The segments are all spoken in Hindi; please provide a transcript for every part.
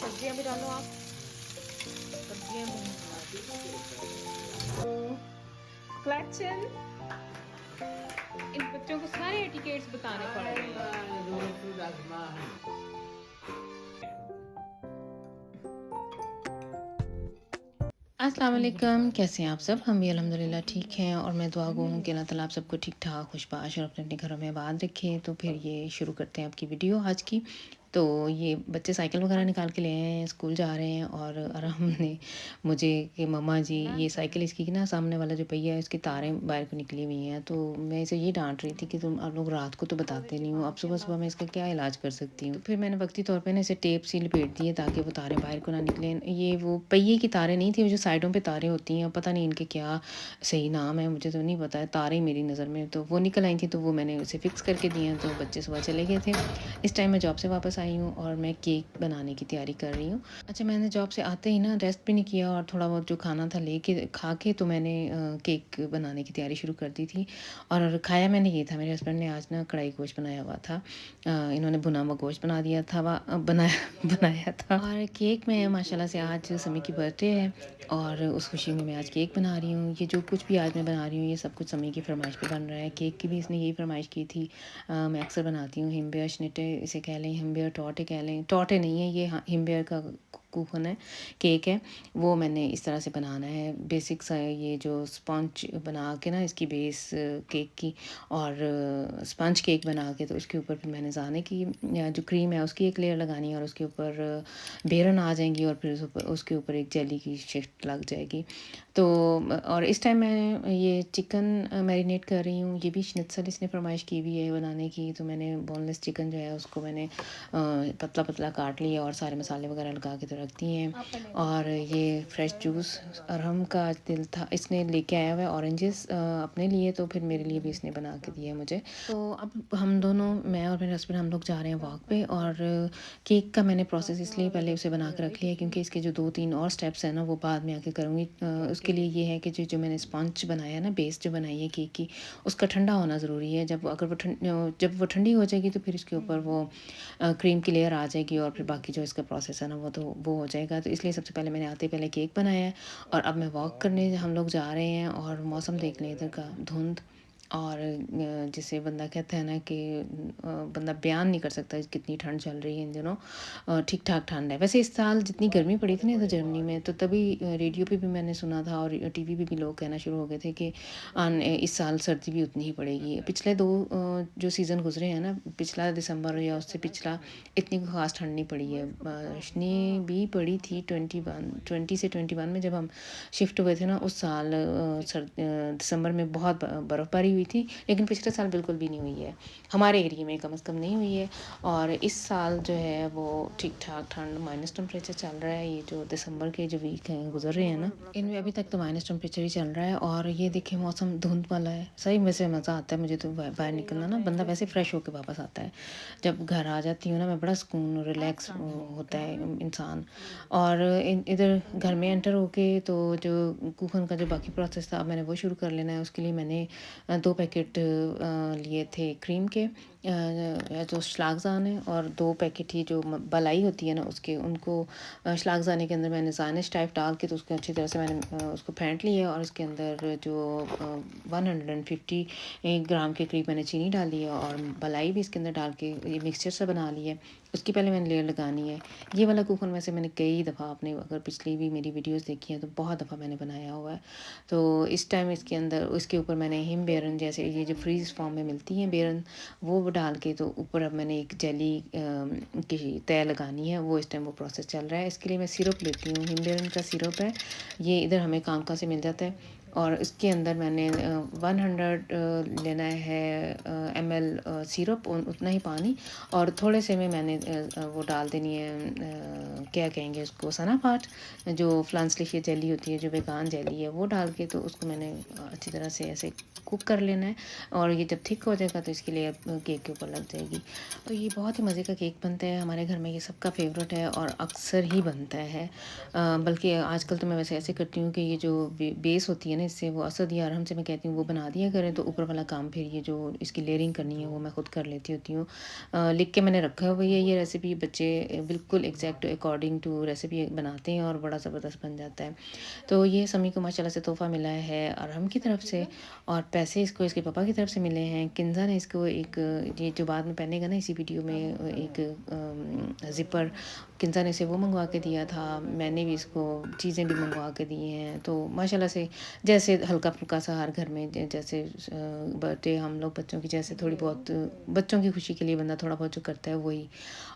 सब्जियां भी डालो आप। सब्जियां क्लचन, इन बच्चों को सारे एटिकेट्स बताने पड़ रहे हैं। अस्सलाम वालेकुम, कैसे हैं आप सब? हम भी अल्हम्दुलिल्लाह ठीक हैं और मैं दुआ गो हूँ कि अल्लाह ताला आप सबको ठीक ठाक खुशबाश और अपने अपने घरों में आबाद रखे। तो फिर ये शुरू करते हैं आपकी वीडियो आज की। तो ये बच्चे साइकिल वगैरह निकाल के ले आए हैं, स्कूल जा रहे हैं और आराम ने मुझे कि मम्मा जी ये साइकिल इसकी ना सामने वाला जो पहिया है इसकी तारें बाहर को निकली हुई हैं। तो मैं इसे ये डांट रही थी कि तुम आप लोग रात को तो बताते नहीं हो, अब सुबह सुबह मैं इसका क्या इलाज कर सकती हूँ। तो फिर मैंने वक्ती तौर पर ना इसे टेप सी लपेट दी है ताकि वो तारें बाहर को ना निकलें। ये वो पहिए की तारें नहीं थी, वो जो साइडों पर तारें होती हैं, पता नहीं इनके क्या सही नाम है, मुझे तो नहीं पता है। तारें मेरी नज़र में तो वो निकल आई थी, तो वो मैंने उसे फ़िक्स करके दिए हैं। तो बच्चे सुबह चले गए थे। इस टाइम मैं जॉब से वापस आई हूँ और मैं केक बनाने की तैयारी कर रही हूँ। अच्छा, मैंने जॉब से आते ही ना रेस्ट भी नहीं किया और थोड़ा बहुत जो खाना था लेके खा के तो मैंने केक बनाने की तैयारी शुरू कर दी थी। और खाया मैंने ये था, मेरे हस्बैंड ने आज ना कढ़ाई गोश्त बनाया हुआ था। इन्होंने भुना हुआ गोश्त बना दिया था, बनाया बनाया था। और केक में माशाल्लाह से आज समी की बर्थडे है और उस खुशी में मैं आज केक बना रही हूँ। ये जो कुछ भी आज मैं बना रही हूँ ये सब कुछ समी की फरमाइश पे बन रहा है। केक की भी इसने यही फरमाइश की थी। मैं अक्सर बनाती हूँ हिमबेयर schnitte, इसे कह लें हिमबेयर टॉटे कह लें। टॉटे नहीं है ये, हाँ हिमबेयर का कूपन है, केक है। वो मैंने इस तरह से बनाना है। बेसिक सा ये जो स्पंज बना के ना इसकी बेस केक की और स्पंज केक बना के तो उसके ऊपर फिर मैंने जाने की जो क्रीम है उसकी एक लेयर लगानी है और उसके ऊपर बेरन आ जाएंगी और फिर उसके ऊपर एक जेली की शिफ्ट लग जाएगी। तो और इस टाइम मैं ये चिकन मैरिनेट कर रही हूँ। ये भी श्नित्सल इसने फरमाइश की हुई है बनाने की। तो मैंने बोनलेस चिकन जो है उसको मैंने पतला पतला काट लिया और सारे मसाले वगैरह लगा के तो रख दिए हैं। और ये फ्रेश जूस अरहम का दिल था, इसने लेके आया हुआ है ऑरेंजेस अपने लिए, तो फिर मेरे लिए भी इसने बना के दिया है मुझे। तो अब हम दोनों, मैं और मेरे हस्बैंड, हम लोग जा रहे हैं वॉक पे। और केक का मैंने प्रोसेस इसलिए पहले उसे बना के रख लिया क्योंकि इसके जो 2-3 और स्टेप्स हैं ना वो बाद में आके करूँगी। उसके लिए ये है कि जो मैंने स्पंज बनाया ना, बेस जो बनाई है केक की, उसका ठंडा होना ज़रूरी है। जब वो ठंडी हो जाएगी तो फिर इसके ऊपर वो क्रीम की लेयर आ जाएगी और फिर बाकी जो इसका प्रोसेस है ना वो हो जाएगा। तो इसलिए सबसे पहले मैंने आते पहले केक बनाया है। और अब मैं वॉक करने हम लोग जा रहे हैं और मौसम देख लें इधर का, धुंध। और जिसे बंदा कहता है ना कि बंदा बयान नहीं कर सकता कितनी ठंड चल रही है इन दिनों। ठीक ठाक ठंड है वैसे। इस साल जितनी गर्मी पड़ी थी ना तो जर्मनी में, तो तभी रेडियो पे भी मैंने सुना था और टीवी पे भी लोग कहना शुरू हो गए थे कि इस साल सर्दी भी उतनी ही पड़ेगी। पिछले 2 जो सीज़न गुजरे हैं ना, पिछला दिसंबर या उससे पिछला, इतनी कोई ख़ास ठंड नहीं पड़ी है। बारिशें भी पड़ी थी 20 से 21 में जब हम शिफ्ट हुए थे ना, उस साल दिसंबर में बहुत बर्फ़बारी हुई थी। लेकिन पिछले साल बिल्कुल भी नहीं हुई है, हमारे एरिया में कम से कम नहीं हुई है। और इस साल जो है वो ठीक ठाक ठंड, माइनस टेम्परेचर चल रहा है। ये जो दिसंबर के जो वीक हैं गुजर रहे हैं ना, इनमें अभी तक तो माइनस टेम्परेचर ही चल रहा है। और ये देखिए मौसम धुंध वाला है। सही में से मज़ा आता है मुझे तो बाहर निकलना ना, बंदा वैसे फ़्रेश होकर वापस आता है। जब घर आ जाती हूँ ना मैं, बड़ा सुकून रिलैक्स होता है इंसान। और इधर घर में एंटर होके तो जो कुकिंग का जो बाकी प्रोसेस था अब मैंने वो शुरू कर लेना है। उसके लिए मैंने 2 पैकेट लिए थे क्रीम के, जो श्लागज़ान है, और 2 पैकेट ही जो बलाई होती है ना उसके, उनको श्लागज़ाने के अंदर मैंने ज़ानिश टाइप डाल के तो उसको अच्छी तरह से मैंने उसको फेंट लिया। और उसके अंदर जो 150 ग्राम के करीब मैंने चीनी डाली है और बलाई भी इसके अंदर डाल के ये मिक्सचर सा बना लिया है। उसकी पहले मैंने लेयर लगानी है। ये वाला कुकन वैसे मैंने कई दफ़ा, आपने अगर पिछली भी मेरी वीडियोस देखी हैं तो बहुत दफ़ा मैंने बनाया हुआ है। तो इस टाइम इसके अंदर इसके ऊपर मैंने हिम बेरन, जैसे ये जो फ्रीज़ फॉर्म में मिलती हैं बेरन, वो डाल के तो ऊपर अब मैंने एक जेली की तय लगानी है। वो इस टाइम वो प्रोसेस चल रहा है। इसके लिए मैं सिरप लेती हूँ, हिम बेरन का सिरप है ये, इधर हमें कामका से मिल जाता है। और इसके अंदर मैंने 100 लेना है ml सिरप, उतना ही पानी, और थोड़े से में मैंने वो डाल देनी है, क्या कहेंगे उसको, सनापाट, जो फ्लांसलिश जेली होती है, जो वेगान जेली है, वो डाल के तो उसको मैंने अच्छी तरह से ऐसे कुक कर लेना है। और ये जब थिक हो जाएगा तो इसके लिए केक के ऊपर लग जाएगी। तो ये बहुत ही मज़े का केक बनता है हमारे घर में, ये सबका फेवरेट है और अक्सर ही बनता है। बल्कि आजकल तो मैं वैसे ऐसे करती हूँ कि ये जो बेस होती है ना है इससे, वो असद या अरहम से मैं कहती हूँ वो बना दिया करें, तो ऊपर वाला काम फिर ये जो इसकी लेयरिंग करनी है वो मैं ख़ुद कर लेती होती हूँ। लिख के मैंने रखा हुआ है ये रेसिपी, बच्चे बिल्कुल एग्जैक्ट अकॉर्डिंग टू रेसिपी बनाते हैं और बड़ा ज़बरदस्त बन जाता है। तो ये समी को माशाल्लाह से तोहफ़ा मिला है अरहम की तरफ से, और पैसे इसको इसके पापा की तरफ से मिले हैं। किंजा ने इसको एक, ये जो बाद में पहनेगा ना इसी वीडियो में, एक ज़िपर किंजा ने से वो मंगवा के दिया था। मैंने भी इसको चीज़ें भी मंगवा के दी हैं। तो माशाल्लाह से जैसे हल्का फुल्का सा हर घर में जैसे बर्थडे हम लोग बच्चों की जैसे थोड़ी बहुत बच्चों की खुशी के लिए बंदा थोड़ा बहुत जो करता है वही।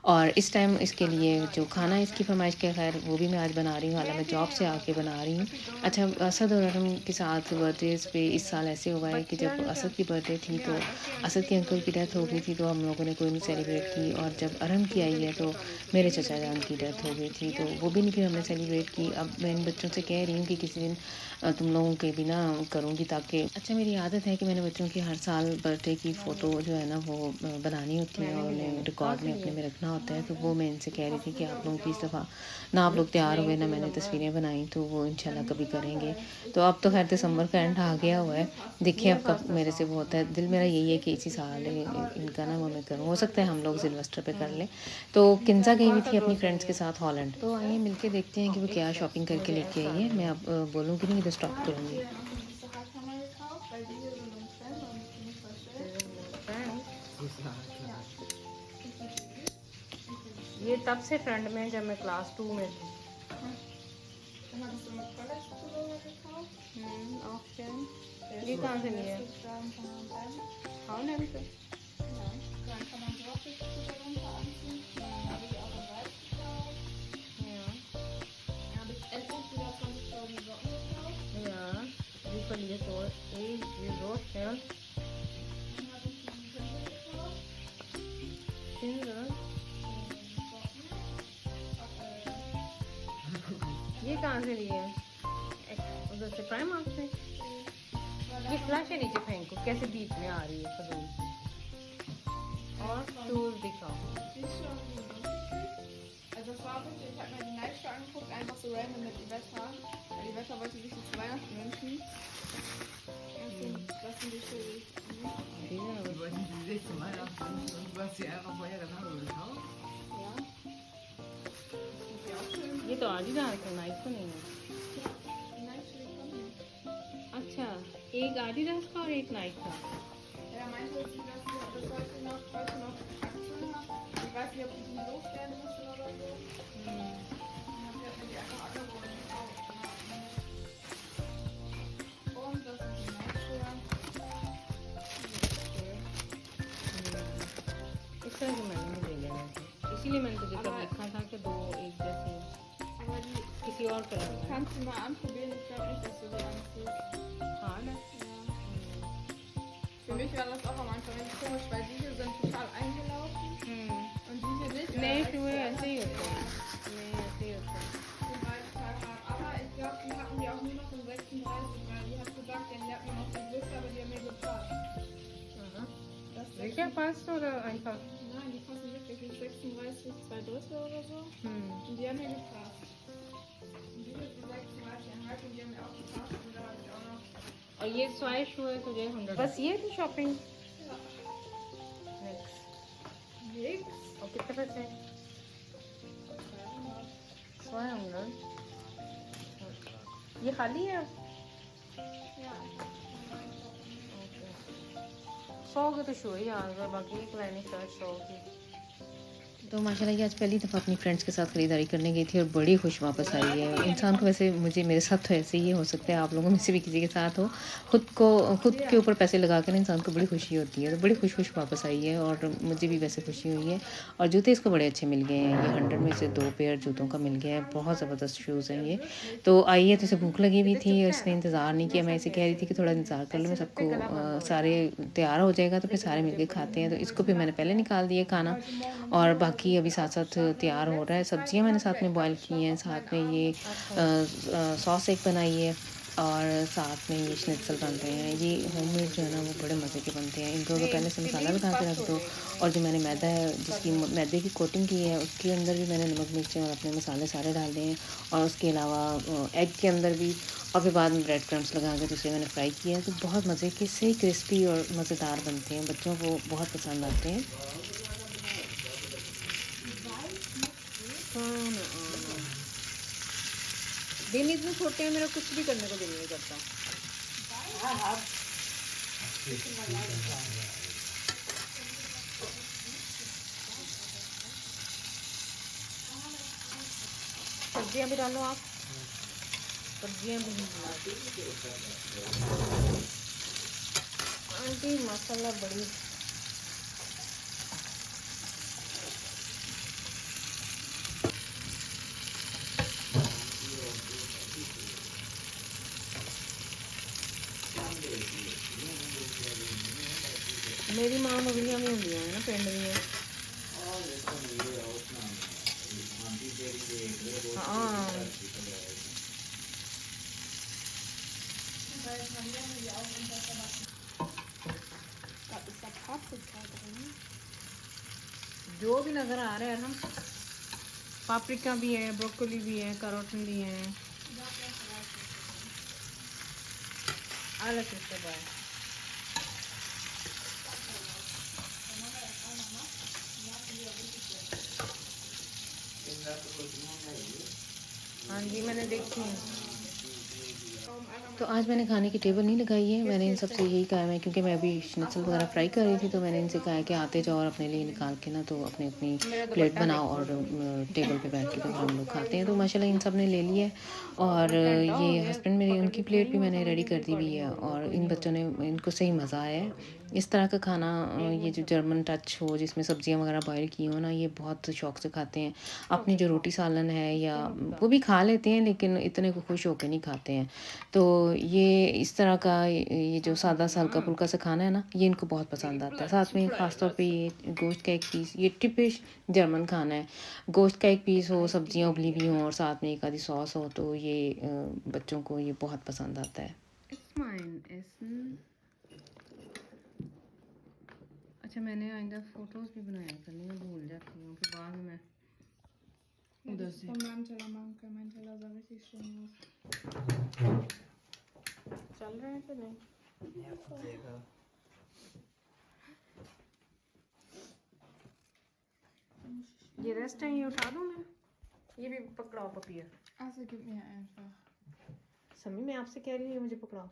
और इस टाइम इसके लिए जो खाना इसकी फरमाइश के, खैर वो भी मैं आज बना रही हूँ, हालांकि मैं जॉब से आके बना रही हूँ। अच्छा, असद और अरहम के साथ बर्थडेज पे इस साल ऐसे हुआ है कि जब असद की बर्थडे थी तो असद के अंकल की डेथ हो गई थी, तो हम लोगों ने कोई नहीं सेलिब्रेट की। और जब अरहम की आई है तो मेरे चचा जान की डेथ हो गई थी, तो वो भी नहीं फिर हमने सेलिब्रेट की। अब मैं इन बच्चों से कह रही हूँ कि किसी दिन तुम लोगों के भी ना करूँगी, ताकि अच्छा, मेरी आदत है कि मैंने बच्चों की हर साल बर्थडे की फ़ोटो जो है ना वो बनानी होती है और उन्हें रिकॉर्ड में अपने में रखना होता है। तो वो मैं इनसे कह रही थी कि आप लोगों की इस दफ़ा ना आप लोग तैयार हुए ना मैंने तस्वीरें बनाई, तो वो इंशाल्लाह कभी करेंगे। तो अब तो खैर दिसंबर का एंड आ गया हुआ है, देखिए अब कब मेरे से वो होता है। दिल मेरा यही है कि इसी साल इनका ना वो मैं करूँ, हो सकता है हम लोग सिल्वेस्टर पे कर लें। तो किंजा गई हुई थी अपनी फ्रेंड्स के साथ हॉलैंड, तो आइए मिलके देखते हैं कि वो क्या शॉपिंग करके लेके आई है। मैं अब बोलूँगी नहीं, इधर स्टॉप करूँगी। ये तब से फ्रेंड में जब मैं क्लास 2 में थी। ये कहाँ से लिए? हाँ ना, अभी तो ja, die verliert so so schnell. ये कहाँ से लिए? उधर से प्राइम मार्क से। ये फ्लैश है नीचे फेंको, कैसे बीच में आ रही है फजूल। और टूल दिखाओ। Also es war wirklich, ich habe mir die Nightshow angeguckt, einfach so random mit Iveta, weil Iveta wollte sich die zu Weihnachten wünschen. Das sind die Schuldig. Die wollten sie sich zu Weihnachten wünschen und du hast sie einfach vorher genau gekauft? Ja. Das ist ja auch schön. ये तो आदिदास का नाइक तो नहीं है। Die Nightshow, die kommen nicht. अच्छा, एक आदिदास का और एक नाइक का। Ja, meinte sie, dass sie das heute noch Aktion hat. Ich weiß nicht, ob die die loswerden müssen oder so. Und dann hat mir die einfach angeboten gekauft. Und das ist die Nightshow. इस तरह से मैंने भी ले लेना था, इसीलिए मैंने तुझे तब लिखा था कि दो एक जैसे Aber die किसी और कलर में। kannst du mal anprobieren. Ich glaube nicht, dass du die anziehst. हाँ ना। Ja. Für mich war das auch am Anfang richtig komisch, weil diese sind total eingelaufen und diese nicht. नहीं, फिर वो ऐसे ही होता है, नहीं ऐसे ही होता है। Die beiden Tage haben. Aber ich glaube, die hatten die auch nur noch in 36, weil die hat gesagt, die hatten noch die Größe, aber die haben mir gepasst. Das ist क्या पास oder einfach? Nein, die passen wirklich in 36, 2 Drittel oder so. Und die haben mir gepasst. Und diese sind 36,5 und die haben mir auch gepasst. Und da habe ich auch noch. और ये स्वाइश हुए तुझे 100। बस ये थी शॉपिंग। Nix. और कितने पैसे? 200। ये खाली है? Ja. 100 के तो शो ही आ गए, बाकी एक लाइनिंग शर्ट 100 की। तो माशाल्लाह ये आज पहली दफ़ा अपनी फ्रेंड्स के साथ ख़रीदारी करने गई थी और बड़ी खुश वापस आई है। इंसान को वैसे मुझे मेरे साथ तो ऐसे ही हो सकता है, आप लोगों में से भी किसी के साथ हो, खुद के ऊपर पैसे लगा कर इंसान को बड़ी खुशी होती है। तो बड़ी खुश वापस आई है और मुझे भी वैसे खुशी हुई है। और जूते इसको बड़े अच्छे मिल गए हैं, ये 100 में से 2 पेयर जूतों का मिल गया है, बहुत ज़बरदस्त शूज़ हैं ये। तो आई है तो इसे भूख लगी हुई थी और इसने इंतज़ार नहीं किया, मैं इसे कह रही थी कि थोड़ा इंतज़ार कर लो, मैं सबको सारे तैयार हो जाएगा तो फिर सारे मिल के खाते हैं। तो इसको भी मैंने पहले निकाल दिया खाना, और बाकी अभी साथ साथ तैयार हो रहा है। सब्जियां मैंने साथ में बॉईल की हैं, साथ में ये सॉस एक बनाई है और साथ में ये स्निट्सल बनते हैं। ये होममेड जो है ना वो बड़े मज़े के बनते हैं। इनको अगर पहले से मसाला लगा के रख दो और जो मैंने मैदा है जिसकी मैदे की कोटिंग की है उसके अंदर भी मैंने नमक मिर्चें और अपने मसाले सारे डाल दिए हैं और उसके अलावा एग के अंदर भी, और फिर बाद में ब्रेड क्रम्स लगा के दूसरे मैंने फ्राई किया है। तो बहुत मज़े के से क्रिस्पी और मज़ेदार बनते हैं, बच्चों को बहुत पसंद आते हैं। दिन इतने छोटे हैं, मेरा कुछ भी करने को दिल नहीं करता। सब्जियां भी डालो आप, सब्जियां भी आंटी मसाला बड़ी मेरी मां मगलियां भी होंदियां है ना पिंड दियां। हाँ जो भी नजर आ रहा है ना, पापरिका भी है, ब्रोकोली भी है, कैरोट भी है। alles ist dabei. हाँ जी मैंने देखी है। तो आज मैंने खाने की टेबल नहीं लगाई है, मैंने इन सबसे यही कहा है, क्योंकि मैं अभी स्निट्सल वगैरह फ्राई कर रही थी तो मैंने इनसे कहा है कि आते जाओ और अपने लिए निकाल के ना तो अपनी अपनी प्लेट बनाओ और टेबल पे बैठ के तो हम लोग खाते हैं। तो माशाल्लाह इन सब ने ले लिया है और ये हस्बैंड मेरे, उनकी प्लेट भी मैंने रेडी कर दी हुई है और इन बच्चों ने, इनको सही मज़ा आया है इस तरह का खाना। ये जो जर्मन टच हो जिसमें सब्जियां वगैरह बॉयल की हो ना, ये बहुत शौक़ से खाते हैं। अपनी जो रोटी सालन है या वो भी खा लेते हैं लेकिन इतने को खुश होकर नहीं खाते हैं। तो ये इस तरह का ये जो सादा सा हल्का फुल्का सा खाना है ना, ये इनको बहुत पसंद आता है। साथ में ख़ास तौर पे ये गोश्त का एक पीस, ये टिपिश जर्मन खाना है। गोश्त का एक पीस हो, सब्जियां उबली हुई हों और साथ में एक आधी सॉस हो, तो ये बच्चों को ये बहुत पसंद आता है। अच्छा मैंने आइंदा फोटोज भी बनाया करनी, मैं भूल जाती हूँ फिर बाद में उधर से। चल रहे हैं तो नहीं ये रेस्ट है, ये उठा दूँ मैं, ये भी पकड़ाओ पपिया। Also gib mir einfach. समी मैं आपसे कह रही हूँ मुझे पकड़ाओ।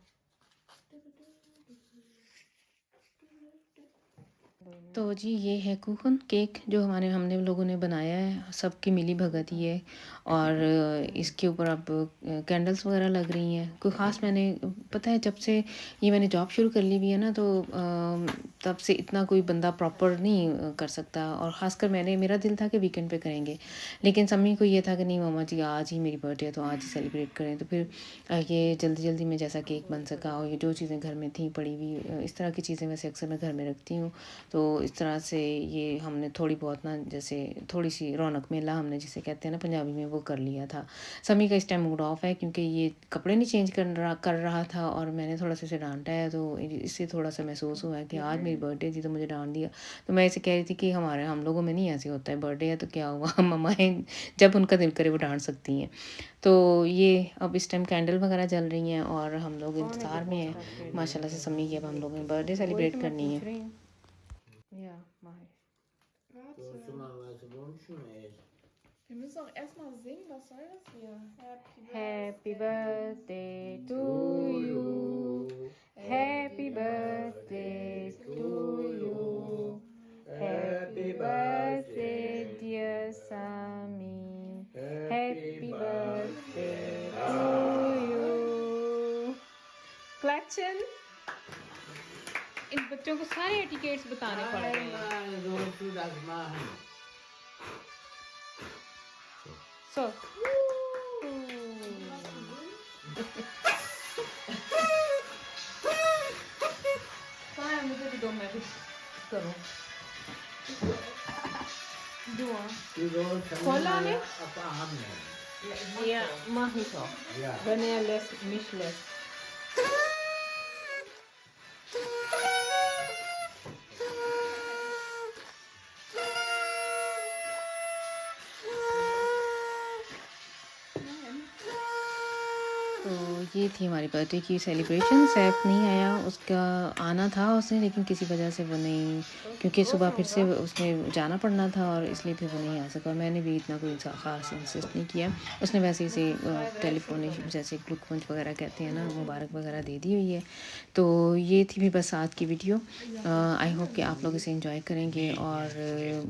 तो जी ये है कुकन केक जो हमने लोगों ने बनाया है, सबकी मिली भगत ही है। और इसके ऊपर अब कैंडल्स वगैरह लग रही हैं। कोई ख़ास मैंने, पता है जब से ये मैंने जॉब शुरू कर ली हुई है ना, तो तब से इतना कोई बंदा प्रॉपर नहीं कर सकता। और ख़ासकर मेरा दिल था कि वीकेंड पे करेंगे, लेकिन सम्मी को ये था कि नहीं मामा जी आज ही मेरी बर्थडे है तो आज ही सेलिब्रेट करें। तो फिर ये जल्दी जल्दी में जैसा केक बन सका और ये जो चीज़ें घर में थी पड़ी हुई, इस तरह की चीज़ें वैसे अक्सर मैं घर में रखती हूँ। तो इस तरह से ये हमने थोड़ी बहुत ना, जैसे थोड़ी सी रौनक मेला हमने जिसे कहते हैं ना पंजाबी में, वो कर लिया था। समी का इस टाइम मूड ऑफ है क्योंकि ये कपड़े नहीं चेंज कर रहा था और मैंने थोड़ा सा इसे डांटा है, तो इससे थोड़ा सा महसूस हुआ है कि आज मेरी बर्थडे थी तो मुझे डांट दिया। तो मैं इसे कह रही थी कि हम लोगों में नहीं ऐसे होता है, बर्थडे है तो क्या हुआ, मम्माएँ जब उनका दिल करे वो डांट सकती हैं। तो ये अब इस टाइम कैंडल वगैरह जल रही हैं और हम लोग इंतज़ार में हैं माशाल्लाह से समी की। अब हम लोगों ने बर्थडे सेलिब्रेट करनी है। Ja, mach ich. Wir müssen auch erstmal singen. Was soll das hier? Happy birthday to you. Happy birthday to you. Happy birthday dear Sami. Happy birthday to you. Klatschen. इन बच्चों को सारे एटिकेट्स बताने पड़ रहे हैं। So. हाँ मुझे भी दो, मैं भी करूँ। दो खोला ने? Ja, mach ich auch. Wenn er lässt, mich lässt. तो ये थी हमारी बर्थडे की सेलिब्रेशन। सैफ नहीं आया, उसका आना था उसने, लेकिन किसी वजह से वो नहीं, क्योंकि सुबह फिर से उसने जाना पड़ना था और इसलिए फिर वो नहीं आ सका। मैंने भी इतना कोई ख़ास इंसिस्ट नहीं किया। उसने वैसे ही से टेलीफोन जैसे ग्लूकोज वगैरह कहते हैं ना, मुबारक वगैरह दे दी हुई है। तो ये थी भी बस आज की वीडियो। आई होप कि आप लोग इसे एंजॉय करेंगे और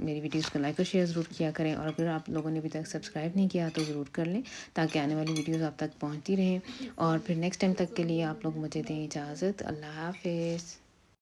मेरी वीडियोस को लाइक और शेयर ज़रूर किया करें। और अगर आप लोगों ने अभी तक सब्सक्राइब नहीं किया तो ज़रूर कर लें, ताकि आने वाली वीडियोस आप तक पहुंचती रहें। और फिर नेक्स्ट टाइम तक के लिए आप लोग मुझे दें इजाज़त। अल्लाह हाफ़िज़।